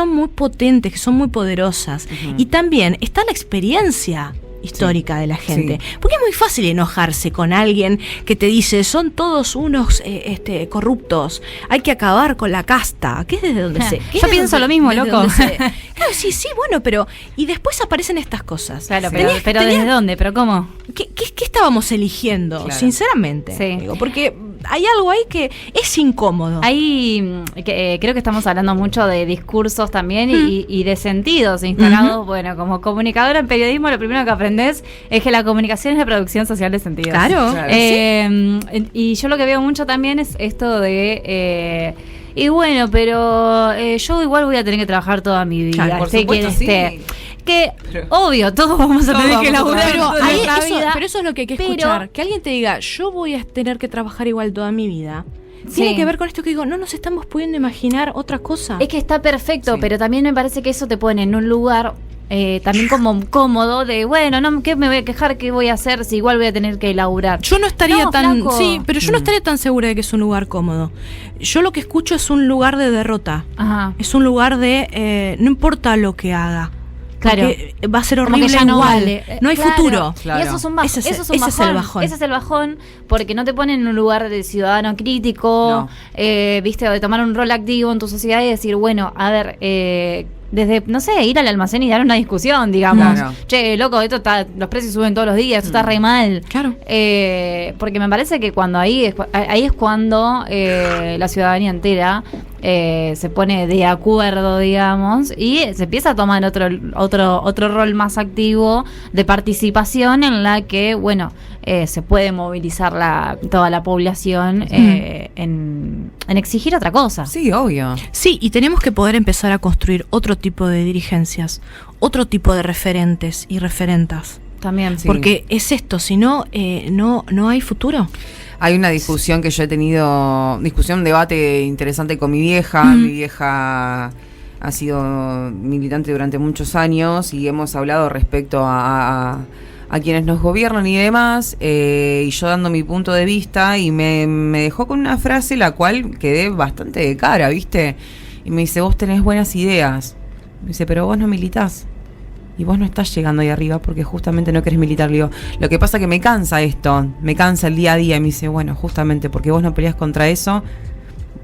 muy potentes, que son muy poderosas. Y también está la experiencia histórica de la gente. Porque es muy fácil enojarse con alguien que te dice, son todos unos corruptos, hay que acabar con la casta. ¿Qué es desde donde sé? Yo pienso lo mismo, loco. Claro, sí, bueno, pero... Y después aparecen estas cosas. Claro, pero ¿desde dónde? ¿Pero cómo? ¿Qué estábamos eligiendo? Claro. Sinceramente. Sí. Digo, porque hay algo ahí que es incómodo. Creo que estamos hablando mucho de discursos también y de sentidos instalados. Bueno, como comunicadora en periodismo, lo primero que aprendés es que la comunicación es la producción social de sentidos. Claro. Y yo lo que veo mucho también es esto de... y bueno, pero yo igual voy a tener que trabajar toda mi vida. Claro, por supuesto, obvio, todos vamos a tener que laburar pero eso es lo que hay que escuchar. Que alguien te diga, yo voy a tener que trabajar igual toda mi vida. Tiene que ver con esto que digo, no nos estamos pudiendo imaginar otra cosa. Es que está perfecto, pero también me parece que eso te pone en un lugar también como cómodo de, bueno, no, ¿qué me voy a quejar? ¿Qué voy a hacer si igual voy a tener que laburar? Yo no estaría pero yo no estaría tan segura de que es un lugar cómodo. Yo lo que escucho es un lugar de derrota. Ajá. Es un lugar de no importa lo que haga. Claro, va a ser horrible, ya no igual. Vale. No hay futuro. Claro. Y eso es un bajón. Ese es el bajón. Ese es el bajón, porque no te ponen en un lugar de ciudadano crítico, viste, o de tomar un rol activo en tu sociedad y decir, bueno, a ver, desde, no sé, ir al almacén y dar una discusión, digamos. Claro. Che, loco, los precios suben todos los días, esto está re mal. Claro. Porque me parece que cuando ahí es cuando la ciudadanía entera se pone de acuerdo, digamos, y se empieza a tomar otro rol más activo de participación en la que, bueno, se puede movilizar toda la población en exigir otra cosa. Sí, obvio. Sí, y tenemos que poder empezar a construir otro tipo de dirigencias, otro tipo de referentes y referentas. También, sí. Porque es esto, si no, no hay futuro. Hay una discusión que yo he tenido, debate interesante con mi vieja. Mi vieja ha sido militante durante muchos años y hemos hablado respecto a quienes nos gobiernan y demás, y yo dando mi punto de vista, y me dejó con una frase la cual quedé bastante de cara, ¿viste? Y me dice, vos tenés buenas ideas. Me dice, pero vos no militás. Y vos no estás llegando ahí arriba porque justamente no querés militar. Le digo, lo que pasa que me cansa esto, me cansa el día a día. Y me dice, bueno, justamente porque vos no peleás contra eso,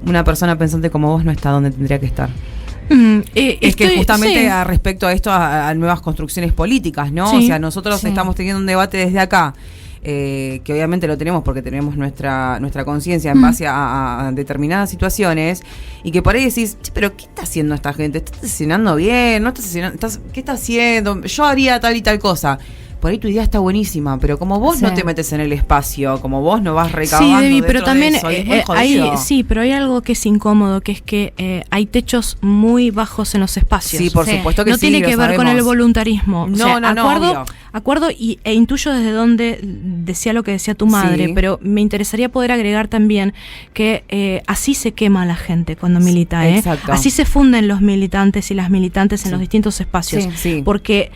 una persona pensante como vos no está donde tendría que estar. Es que justamente respecto a esto, a nuevas construcciones políticas, ¿no? O sea, nosotros estamos teniendo un debate desde acá, que obviamente lo tenemos porque tenemos nuestra conciencia en base a determinadas situaciones, y que por ahí decís, che, pero ¿qué está haciendo esta gente? ¿Está asesinando bien? ¿No está asesinando? ¿Qué está haciendo? Yo haría tal y tal cosa. Por ahí tu idea está buenísima, pero como vos no te metes en el espacio, como vos no vas recabando. Sí, Debbie, pero también pero hay algo que es incómodo, que es que hay techos muy bajos en los espacios. Sí, por supuesto que no tiene que ver con el voluntarismo. Acuerdo e intuyo desde donde decía lo que decía tu madre, pero me interesaría poder agregar también que así se quema la gente cuando milita, Exacto. Así se funden los militantes y las militantes en los distintos espacios, porque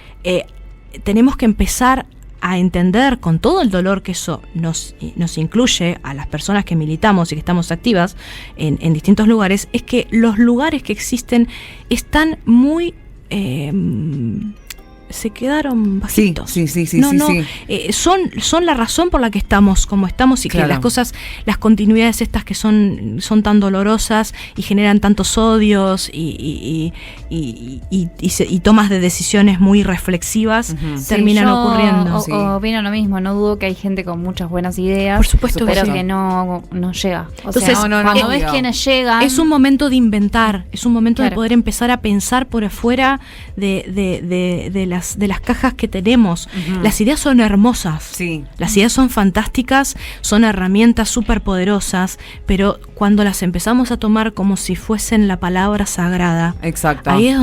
tenemos que empezar a entender, con todo el dolor que eso nos incluye a las personas que militamos y que estamos activas en distintos lugares, es que los lugares que existen están muy se quedaron bajitos. Sí. Son la razón por la que estamos como estamos y que las cosas, las continuidades estas que son tan dolorosas y generan tantos odios y tomas de decisiones muy reflexivas terminan ocurriendo. Opino lo mismo, no dudo que hay gente con muchas buenas ideas, por supuesto, pero que no llega. Entonces, cuando ves quiénes llegan, es un momento de inventar, es un momento de poder empezar a pensar por afuera de las cajas que tenemos. Las ideas son hermosas, las ideas son fantásticas, son herramientas súper poderosas, pero cuando las empezamos a tomar como si fuesen la palabra sagrada, ahí es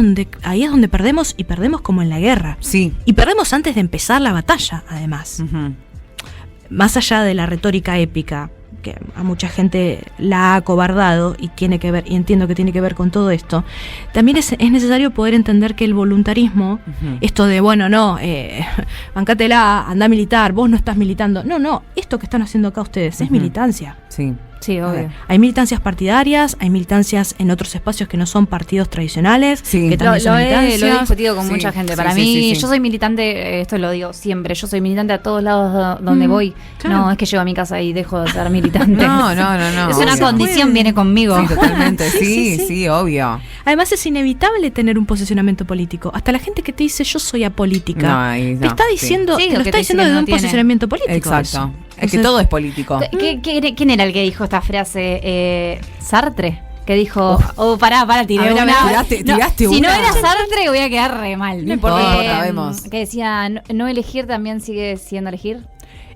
donde perdemos, y perdemos como en la guerra. Y perdemos antes de empezar la batalla, además. Más allá de la retórica épica, que a mucha gente la ha acobardado y tiene que ver, y entiendo que tiene que ver con todo esto, también es necesario poder entender que el voluntarismo, esto de bancátela, anda a militar, vos no estás militando, no, esto que están haciendo acá ustedes es militancia. Sí, obvio. Hay militancias partidarias, hay militancias en otros espacios que no son partidos tradicionales, que también son militancias. Lo he discutido con mucha gente. Para mí, yo soy militante, esto lo digo siempre, yo soy militante a todos lados donde voy. Claro. No es que llego a mi casa y dejo de ser militante. No. Es una condición, viene conmigo. Sí, totalmente. Sí, obvio. Además es inevitable tener un posicionamiento político. Hasta la gente que te dice yo soy apolítica, te está diciendo, te lo está diciendo desde un posicionamiento político. Exacto. Es que todo es político. ¿Quién era el que dijo esta frase? ¿Sartre? Que dijo, pará, tiré una. Tiraste una. Si no era Sartre, voy a quedar re mal. No importa, vemos. Que decía, no elegir también sigue siendo elegir.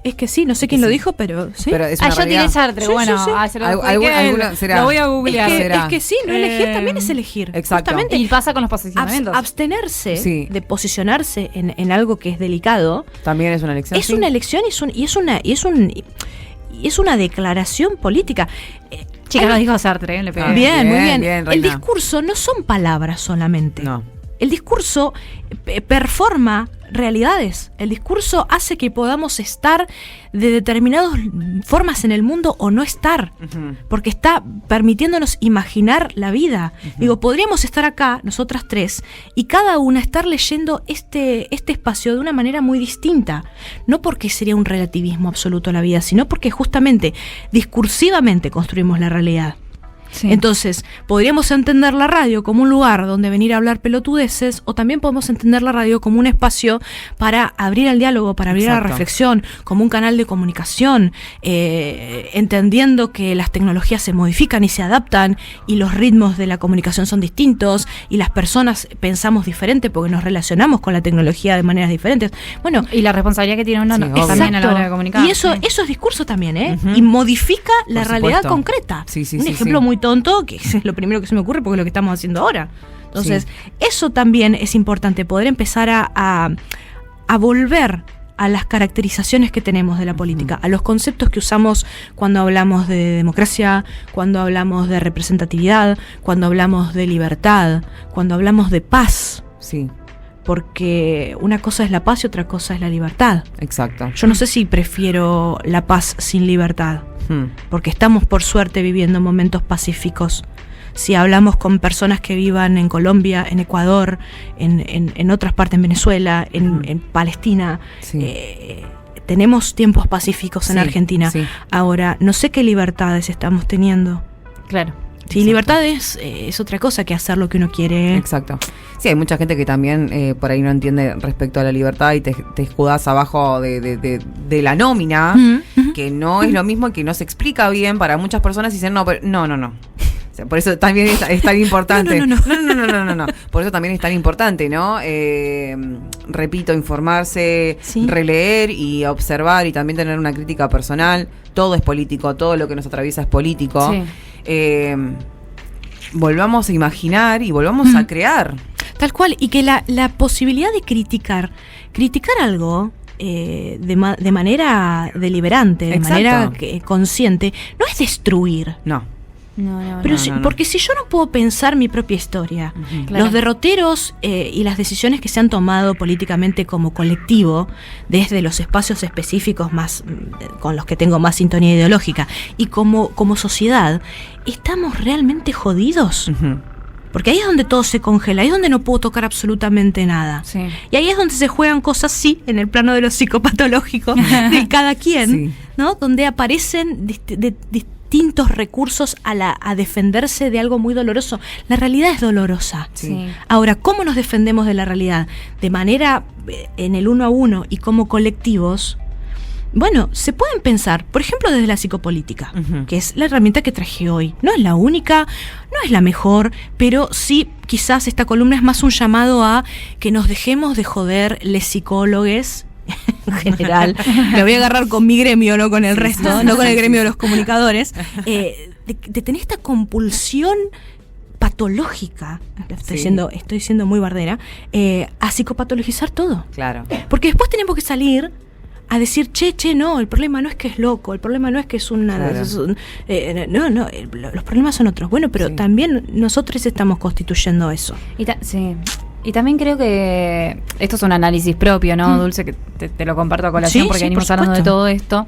Es que sí, no sé quién lo dijo, pero sí. Pero es una yo tiré Sartre, bueno. Se lo será. Lo voy a googlear. Es que sí, no elegir también es elegir. Exacto. Justamente. Y pasa con los posicionamientos. Abstenerse de posicionarse en algo que es delicado. También es una elección. Es una elección y es una declaración política. Chica, lo dijo Sartre, le pegué. Bien, muy bien. El discurso no son palabras solamente. No. El discurso performa realidades. El discurso hace que podamos estar de determinadas formas en el mundo o no estar, porque está permitiéndonos imaginar la vida. Digo, podríamos estar acá, nosotras tres, y cada una estar leyendo este espacio de una manera muy distinta. No porque sería un relativismo absoluto a la vida, sino porque justamente, discursivamente construimos la realidad. Sí. Entonces, podríamos entender la radio como un lugar donde venir a hablar pelotudeces, o también podemos entender la radio como un espacio para abrir al diálogo, para abrir a la reflexión, como un canal de comunicación, entendiendo que las tecnologías se modifican y se adaptan, y los ritmos de la comunicación son distintos, y las personas pensamos diferente porque nos relacionamos con la tecnología de maneras diferentes. Bueno, y la responsabilidad que tiene uno también a la hora de comunicar. Y eso es discurso también, y modifica la realidad concreta. Un ejemplo muy tonto, que es lo primero que se me ocurre porque es lo que estamos haciendo ahora. Entonces, eso también es importante, poder empezar a volver a las caracterizaciones que tenemos de la política, a los conceptos que usamos cuando hablamos de democracia, cuando hablamos de representatividad, cuando hablamos de libertad, cuando hablamos de paz. Sí. Porque una cosa es la paz y otra cosa es la libertad. Exacto. Yo no sé si prefiero la paz sin libertad, porque estamos por suerte viviendo momentos pacíficos. Si hablamos con personas que vivan en Colombia, en Ecuador, en otras partes, en Venezuela, en Palestina, tenemos tiempos pacíficos en Argentina. Sí. Ahora, no sé qué libertades estamos teniendo. Claro. Sí, libertad es otra cosa que hacer lo que uno quiere. Exacto. Sí, hay mucha gente que también por ahí no entiende respecto a la libertad y te escudas abajo de la nómina, que no es lo mismo y que no se explica bien para muchas personas y dicen, no. O sea, por eso también es tan importante. No. Por eso también es tan importante, ¿no? Repito, informarse, releer y observar y también tener una crítica personal. Todo es político, todo lo que nos atraviesa es político. Sí. Volvamos a imaginar y volvamos a crear. Tal cual, y que la posibilidad de criticar algo de manera deliberante, de manera consciente, no es destruir. No. Pero porque si yo no puedo pensar mi propia historia, los derroteros y las decisiones que se han tomado políticamente como colectivo, desde los espacios específicos más con los que tengo más sintonía ideológica, y como sociedad, estamos realmente jodidos. Porque ahí es donde todo se congela, ahí es donde no puedo tocar absolutamente nada. Sí. Y ahí es donde se juegan cosas, sí, en el plano de lo psicopatológico de cada quien, sí, ¿no? Donde aparecen distintos recursos a defenderse de algo muy doloroso. La realidad es dolorosa. Sí. Ahora, ¿cómo nos defendemos de la realidad? De manera en el uno a uno y como colectivos. Bueno, se pueden pensar, por ejemplo, desde la psicopolítica, que es la herramienta que traje hoy. No es la única, no es la mejor, pero sí, quizás esta columna es más un llamado a que nos dejemos de joder les psicólogos en general. Me voy a agarrar con mi gremio, no con el resto, no con el gremio de los comunicadores, de tener esta compulsión patológica, estoy siendo muy bardera, a psicopatologizar todo. Claro. Porque después tenemos que salir a decir, no, el problema no es que es loco, el problema no es que es los problemas son otros. Bueno, pero también nosotros estamos constituyendo eso. Y también creo que esto es un análisis propio, ¿no, Dulce? Que te lo comparto a colación porque venimos hablando de todo esto.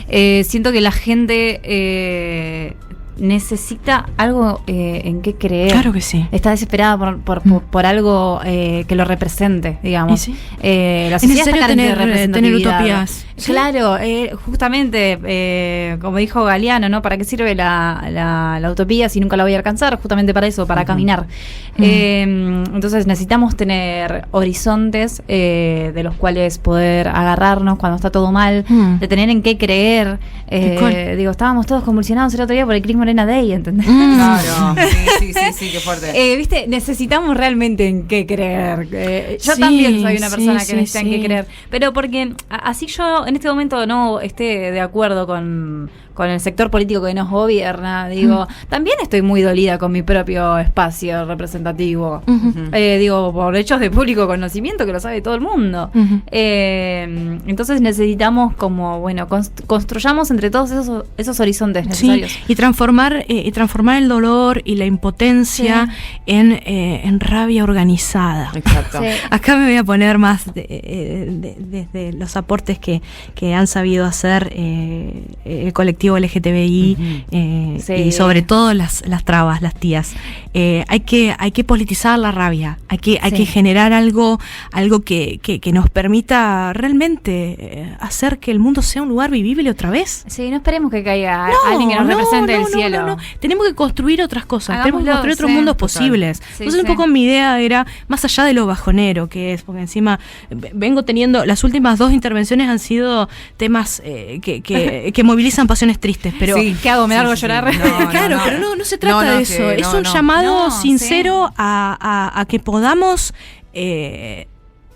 Siento que la gente necesita algo en qué creer. Claro que sí. Está desesperada por algo que lo represente, digamos. ¿Sí? La sociedad está carente de representatividad. Tener utopías. Claro, justamente, como dijo Galeano, ¿no? ¿Para qué sirve la utopía si nunca la voy a alcanzar? Justamente para eso, para caminar. Entonces necesitamos tener horizontes de los cuales poder agarrarnos cuando está todo mal, de tener en qué creer. Estábamos todos convulsionados el otro día por el Cris Morena Day, ¿entendés? Claro, sí, qué fuerte. ¿Viste? Necesitamos realmente en qué creer. Yo también soy una persona que necesita en qué creer. Pero porque así yo en este momento no esté de acuerdo con el sector político que nos gobierna, también estoy muy dolida con mi propio espacio representativo. Por hechos de público conocimiento que lo sabe todo el mundo. Entonces necesitamos construyamos entre todos esos horizontes necesarios. Y transformar el dolor y la impotencia en rabia organizada. Exacto. Sí. Acá me voy a poner más desde los aportes que han sabido hacer el colectivo LGTBI y sobre todo las trabas, las tías. Hay que politizar la rabia, hay que generar algo que nos permita realmente hacer que el mundo sea un lugar vivible otra vez. Sí, no esperemos que caiga alguien que nos represente del cielo. No. Tenemos que construir otras cosas, tenemos que construir otros mundos posibles. Entonces un poco mi idea era, más allá de lo bajonero que es, porque encima vengo teniendo, las últimas 2 intervenciones han sido temas que movilizan pasiones tristes, pero ¿qué hago? ¿Me largo a llorar? Claro, pero no se trata de eso, es un llamado sincero a que podamos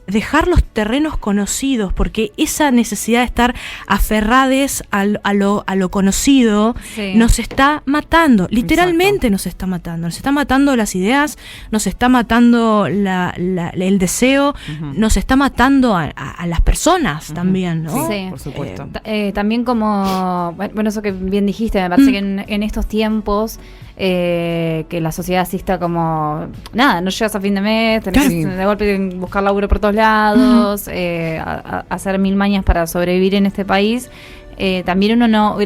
dejar los terrenos conocidos, porque esa necesidad de estar aferrades a lo conocido nos está matando, literalmente. Nos está matando las ideas, nos está matando el deseo, nos está matando a las personas también, ¿no? Sí, por supuesto. También como, eso que bien dijiste, me parece que en estos tiempos que la sociedad así está como, no llegas a fin de mes, tenés de golpe buscar laburo por todos lados, hacer mil mañas para sobrevivir en este país. También uno no,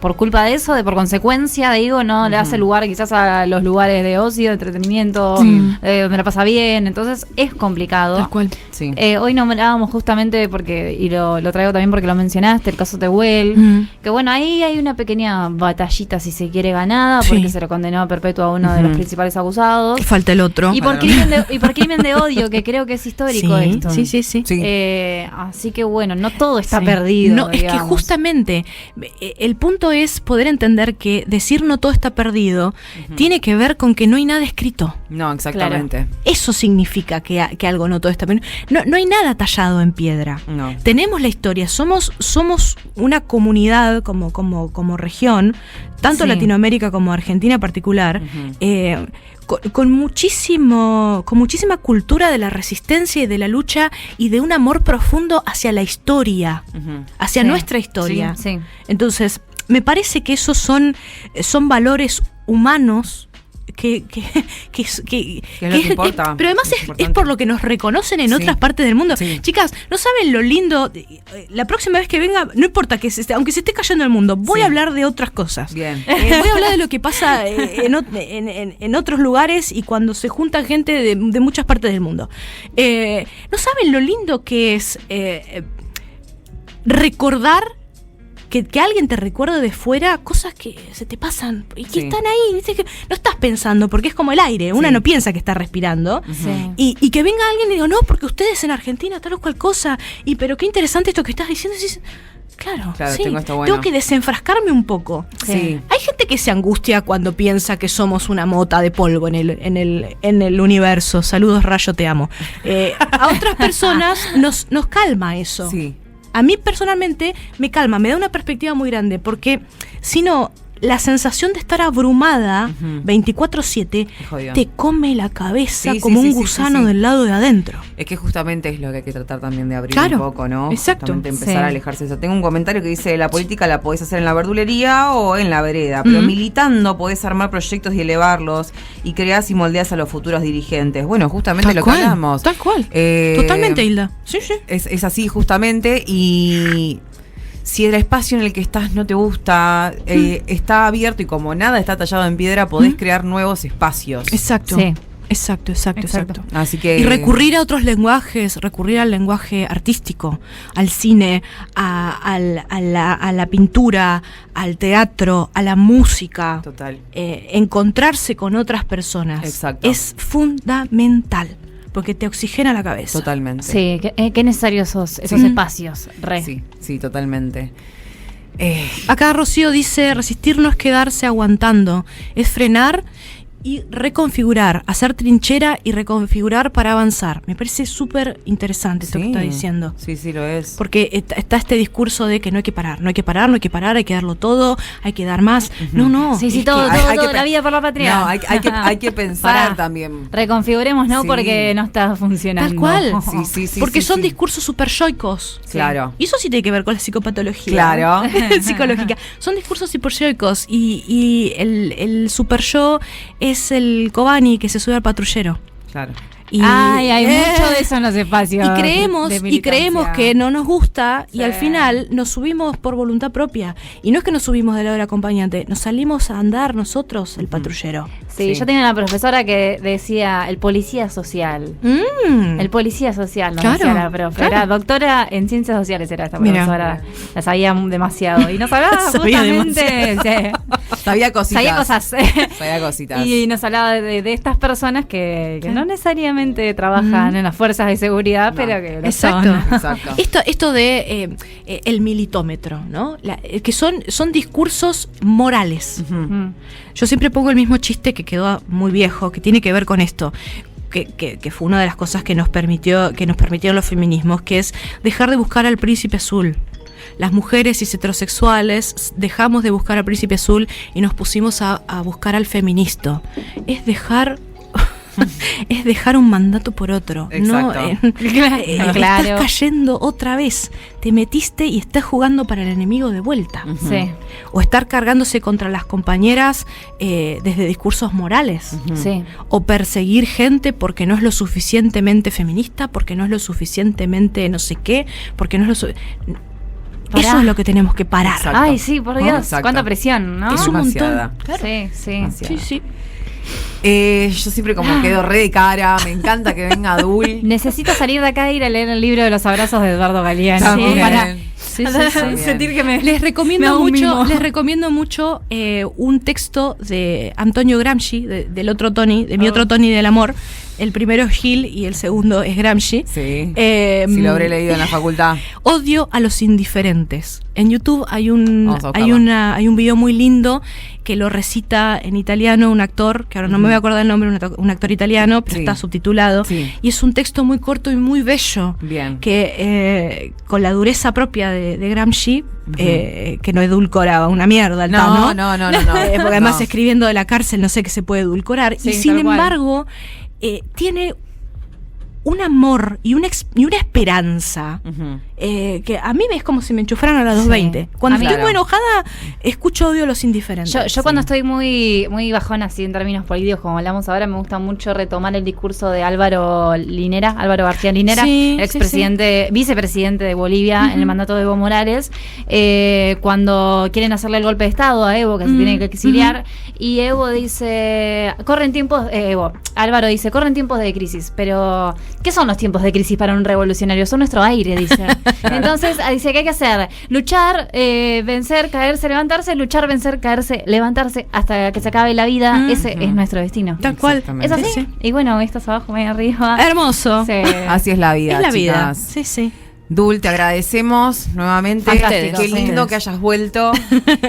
por culpa de eso, por consecuencia, no le hace lugar quizás a los lugares de ocio, de entretenimiento, donde la pasa bien. Entonces es complicado. Tal cual. Sí. Hoy nombrábamos justamente y lo traigo también porque lo mencionaste, el caso Tehuel, que ahí hay una pequeña batallita, si se quiere, ganada, porque se lo condenó a perpetua a uno de los principales acusados. Falta el otro. Y por crimen de odio, que creo que es histórico esto. Sí. Así que no todo está perdido. No, digamos. Es que justamente el punto es poder entender que decir no todo está perdido tiene que ver con que no hay nada escrito. No, exactamente. Claro. Eso significa que algo no todo está perdido. No hay nada tallado en piedra. No. Tenemos la historia, somos una comunidad como región, tanto Latinoamérica como Argentina en particular, con muchísima cultura de la resistencia y de la lucha y de un amor profundo hacia la historia, hacia nuestra historia. Sí. Entonces, me parece que esos son valores humanos importa. Pero además es por lo que nos reconocen en otras partes del mundo. Sí. Chicas, no saben lo lindo. La próxima vez que venga, no importa aunque se esté cayendo el mundo, voy a hablar de otras cosas. Bien. Voy a hablar de lo que pasa en otros lugares y cuando se juntan gente de muchas partes del mundo. No saben lo lindo que es recordar. Que alguien te recuerde de fuera cosas que se te pasan y que están ahí, ¿viste? Que no estás pensando, porque es como el aire, una no piensa que está respirando, y que venga alguien y diga, no, porque ustedes en Argentina tal o cual cosa, pero qué interesante esto que estás diciendo, y claro, tengo que desenfrascarme un poco. Sí. Hay gente que se angustia cuando piensa que somos una mota de polvo en el universo. Saludos, Rayo, te amo. A otras personas nos calma eso. Sí. A mí personalmente me calma, me da una perspectiva muy grande, porque si no, la sensación de estar abrumada 24/7 te come la cabeza como un gusano del lado de adentro. Es que justamente es lo que hay que tratar también de abrir un poco, ¿no? Exacto. Justamente empezar a alejarse de eso. Tengo un comentario que dice, la política la podés hacer en la verdulería o en la vereda, pero militando podés armar proyectos y elevarlos y creás y moldeás a los futuros dirigentes. Bueno, justamente lo que hablamos. Tal cual. Totalmente, Hilda. Sí. Es así justamente, y si el espacio en el que estás no te gusta, está abierto y como nada está tallado en piedra, podés crear nuevos espacios. Exacto. Sí. Exacto. Así que... Y recurrir a otros lenguajes, recurrir al lenguaje artístico, al cine, a la pintura, al teatro, a la música. Total. Encontrarse con otras personas. Exacto. Es fundamental. Porque te oxigena la cabeza. Totalmente. Sí, qué necesarios esos espacios. Sí, totalmente. Acá Rocío dice, resistir no es quedarse aguantando, es frenar y reconfigurar, hacer trinchera y reconfigurar para avanzar. Me parece súper interesante esto que está diciendo. Sí, lo es. Porque está este discurso de que no hay que parar, hay que darlo todo, hay que dar más. No. Sí, todo, la vida por la patria. No, hay que pensar también. Reconfiguremos, ¿no? Sí. Porque no está funcionando. Tal cual. Sí. Porque son discursos súper yoicos. Claro. Y eso sí tiene que ver con la psicopatología. Claro. Psicológica. Son discursos súper yoicos y el super yo es el Kobani que se sube al patrullero. Claro. Hay mucho de eso en los espacios. Y creemos que no nos gusta y al final nos subimos por voluntad propia. Y no es que nos subimos del lado del acompañante, nos salimos a andar nosotros, el patrullero. Sí, yo tenía una profesora que decía el policía social. El policía social, decía la profe. Claro. Era doctora en ciencias sociales, era esta profesora. La sabía demasiado. Y nos hablaba justamente. Sabía cositas. Sabía cositas. Y nos hablaba de estas personas que no necesariamente trabajan en las fuerzas de seguridad, pero que lo son. Exacto. Esto de el militómetro, ¿no? Que son discursos morales. Yo siempre pongo el mismo chiste que quedó muy viejo, que tiene que ver con esto. Que fue una de las cosas que nos permitieron los feminismos, que es dejar de buscar al príncipe azul. Las mujeres cis heterosexuales dejamos de buscar al príncipe azul y nos pusimos a buscar al feministo. Es dejar un mandato por otro. Exacto. No, estás cayendo otra vez. Te metiste y estás jugando para el enemigo de vuelta. Sí. O estar cargándose contra las compañeras desde discursos morales. Sí. O perseguir gente porque no es lo suficientemente feminista, porque no es lo suficientemente no sé qué, porque no es lo Eso es lo que tenemos que parar. Exacto. Ay, sí, por Dios. Cuánta presión, ¿no? Es un montón. Claro. Sí. Yo siempre como quedo re de cara, me encanta que venga Dul. Necesito salir de acá e ir a leer el libro de los abrazos de Eduardo Galeano. Para sentir que les recomiendo mucho un texto de Antonio Gramsci, del otro Tony, de mi otro Tony del amor. El primero es Gil y el segundo es Gramsci. Sí. Sí, lo habré leído en la facultad. Odio a los indiferentes. En YouTube hay un video muy lindo que lo recita en italiano un actor, que ahora no me voy a acordar el nombre, un actor italiano, pero está subtitulado. Sí. Y es un texto muy corto y muy bello. Bien. Que con la dureza propia de Gramsci, que no edulcoraba una mierda. No. Porque además escribiendo de la cárcel no sé qué se puede edulcorar. Sí, y sin embargo, tiene un amor y una esperanza que a mí es como si me enchufaran a las 2:20. Cuando estoy muy enojada, escucho Odio a los Indiferentes. Yo cuando estoy muy, muy bajona, así en términos políticos, como hablamos ahora, me gusta mucho retomar el discurso de Álvaro García Linera, expresidente, vicepresidente de Bolivia en el mandato de Evo Morales, cuando quieren hacerle el golpe de Estado a Evo, que se tiene que exiliar, y Evo dice, Álvaro dice, corren tiempos de crisis, pero ¿qué son los tiempos de crisis para un revolucionario? Son nuestro aire, dice. Entonces dice que hay que hacer, luchar, vencer, caerse, levantarse, luchar, vencer, caerse, levantarse, hasta que se acabe la vida. Ese es nuestro destino. Tal cual. ¿Es así? Sí. Y bueno, estás abajo, medio arriba. Hermoso. Sí. Así es la vida, es la chicas. vida. Sí. Dul, te agradecemos nuevamente. Fantástico, qué lindo que hayas vuelto.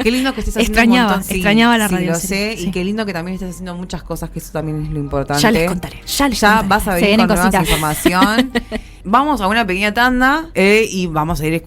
Qué lindo que estés haciendo extrañaba la radio. Lo sé. Y qué lindo que también estés haciendo muchas cosas, que eso también es lo importante. Ya les contaré. Ya vas a venir con nuevas información. Vamos a una pequeña tanda y vamos a ir escuchando.